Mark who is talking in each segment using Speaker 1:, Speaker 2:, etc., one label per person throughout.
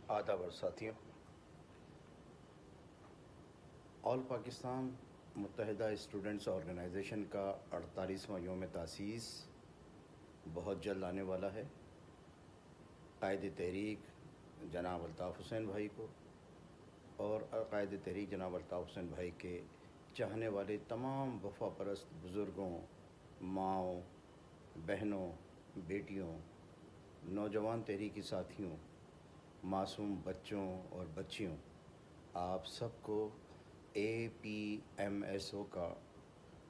Speaker 1: آداب اور ساتھیوں، آل پاکستان متحدہ اسٹوڈنٹس آرگنائزیشن کا 48واں یوم تاسیس بہت جلد آنے والا ہے۔ قائد تحریک جناب الطاف حسین بھائی کو اور قائد تحریک جناب الطاف حسین بھائی کے چاہنے والے تمام وفا پرست بزرگوں، ماؤں، بہنوں، بیٹیوں، نوجوان تحریکی ساتھیوں، معصوم بچوں اور بچیوں، آپ سب کو APMSO کا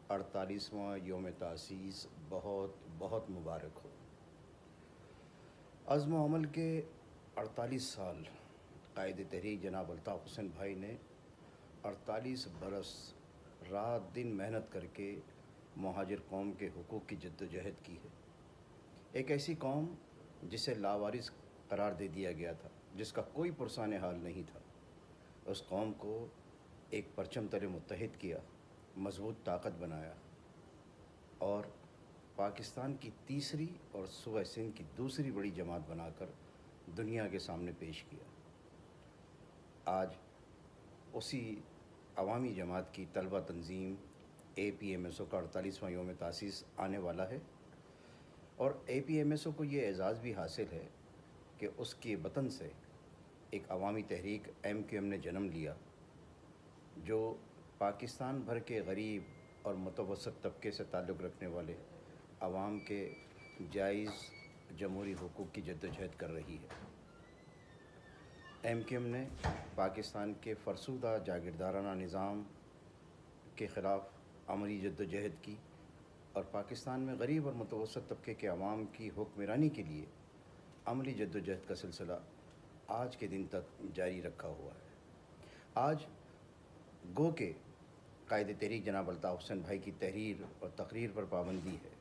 Speaker 1: 48واں یوم تاسیس بہت بہت مبارک ہو۔ عزم و عمل کے 48 سال قائد تحریک جناب الطاف حسین بھائی نے 48 برس رات دن محنت کر کے مہاجر قوم کے حقوق کی جد و جہد کی ہے۔ ایک ایسی قوم جسے لاوارث قرار دے دیا گیا تھا، جس کا کوئی پرسان حال نہیں تھا، اس قوم کو ایک پرچم تلے متحد کیا، مضبوط طاقت بنایا اور پاکستان کی تیسری اور صوبہ سندھ کی دوسری بڑی جماعت بنا کر دنیا کے سامنے پیش کیا۔ آج اسی عوامی جماعت کی طلبہ تنظیم APMSO کا 48واں یوم تاسیس آنے والا ہے، اور APMSO کو یہ اعزاز بھی حاصل ہے کہ اس کے وطن سے ایک عوامی تحریک MQM نے جنم لیا، جو پاکستان بھر کے غریب اور متوسط طبقے سے تعلق رکھنے والے عوام کے جائز جمہوری حقوق کی جد و جہد کر رہی ہے۔ MQM نے پاکستان کے فرسودہ جاگیردارانہ نظام کے خلاف عملی جد و جہد کی اور پاکستان میں غریب اور متوسط طبقے کے عوام کی حکمرانی کے لیے عملی جد و جہد کا سلسلہ آج کے دن تک جاری رکھا ہوا ہے۔ آج گو کہ قائد تحریک جناب الطاف حسین بھائی کی تحریر اور تقریر پر پابندی ہے،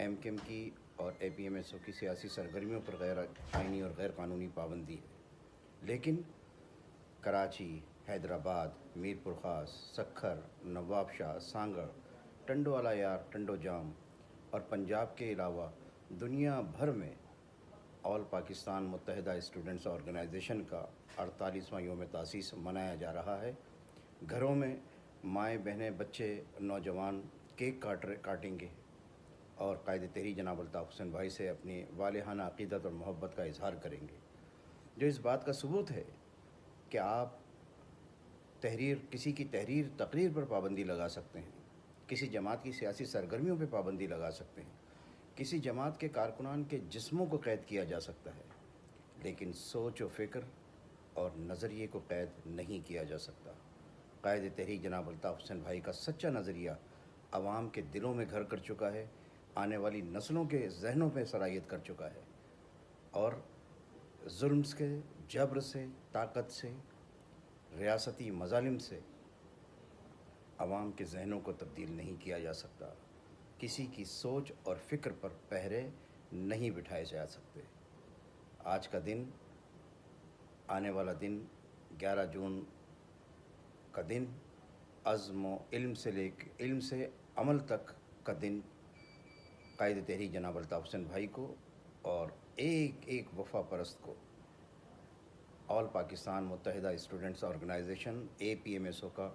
Speaker 1: MQM کی اور APMSO کی سیاسی سرگرمیوں پر غیر آئینی اور غیر قانونی پابندی ہے، لیکن کراچی، حیدرآباد، میرپور خاص، سکھر، نواب شاہ، سانگڑ، ٹنڈو والا یار، ٹنڈو جام اور پنجاب کے علاوہ دنیا بھر میں آل پاکستان متحدہ اسٹوڈنٹس آرگنائزیشن کا 48واں یوم تاسیس منایا جا رہا ہے۔ گھروں میں مائیں، بہنیں، بچے، نوجوان کیک کاٹیں گے اور قائد تحریک جناب الطاف حسین بھائی سے اپنی والہانہ عقیدت اور محبت کا اظہار کریں گے، جو اس بات کا ثبوت ہے کہ آپ کسی کی تقریر پر پابندی لگا سکتے ہیں، کسی جماعت کی سیاسی سرگرمیوں پہ پابندی لگا سکتے ہیں، کسی جماعت کے کارکنان کے جسموں کو قید کیا جا سکتا ہے، لیکن سوچ و فکر اور نظریے کو قید نہیں کیا جا سکتا۔ قائد تحریک جناب الطاف حسین بھائی کا سچا نظریہ عوام کے دلوں میں گھر کر چکا ہے، آنے والی نسلوں کے ذہنوں پہ سرایت کر چکا ہے، اور ظلم سے، جبر سے، طاقت سے، ریاستی مظالم سے عوام کے ذہنوں کو تبدیل نہیں کیا جا سکتا۔ کسی کی سوچ اور فکر پر پہرے نہیں بٹھائے جا سکتے۔ آج کا دن، آنے والا دن 11 جون کا دن، عزم و علم سے عمل تک کا دن قائد تحریک جناب الطاف حسین بھائی کو اور ایک ایک وفا پرست کو آل پاکستان متحدہ اسٹوڈنٹس آرگنائزیشن APMSO کا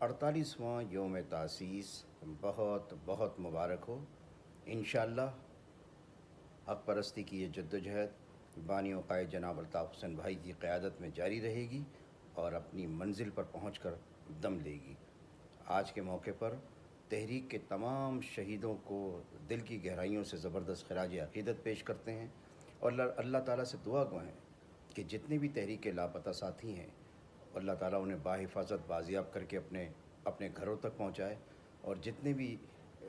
Speaker 1: 48واں یوم تاسیس بہت بہت مبارک ہو۔ انشاءاللہ حق پرستی کی یہ جد و جہد بانی و قائد جناب الطاف حسین بھائی کی قیادت میں جاری رہے گی اور اپنی منزل پر پہنچ کر دم لے گی۔ آج کے موقع پر تحریک کے تمام شہیدوں کو دل کی گہرائیوں سے زبردست خراج عقیدت پیش کرتے ہیں اور اللہ تعالیٰ سے دعا گویں کہ جتنے بھی تحریک کے لاپتہ ساتھی ہیں، اللہ تعالیٰ انہیں باحفاظت بازیاب کر کے اپنے گھروں تک پہنچائے، اور جتنے بھی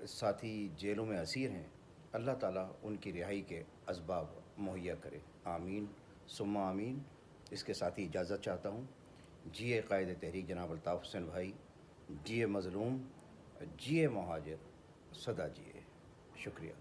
Speaker 1: ساتھی جیلوں میں اسیر ہیں، اللہ تعالیٰ ان کی رہائی کے اسباب مہیا کرے۔ آمین ثم آمین۔ اس کے ساتھ ہی اجازت چاہتا ہوں۔ جیے قائد تحریک جناب الطاف حسین بھائی، جیے مظلوم، جیے مہاجر، سدا جیے۔ شکریہ۔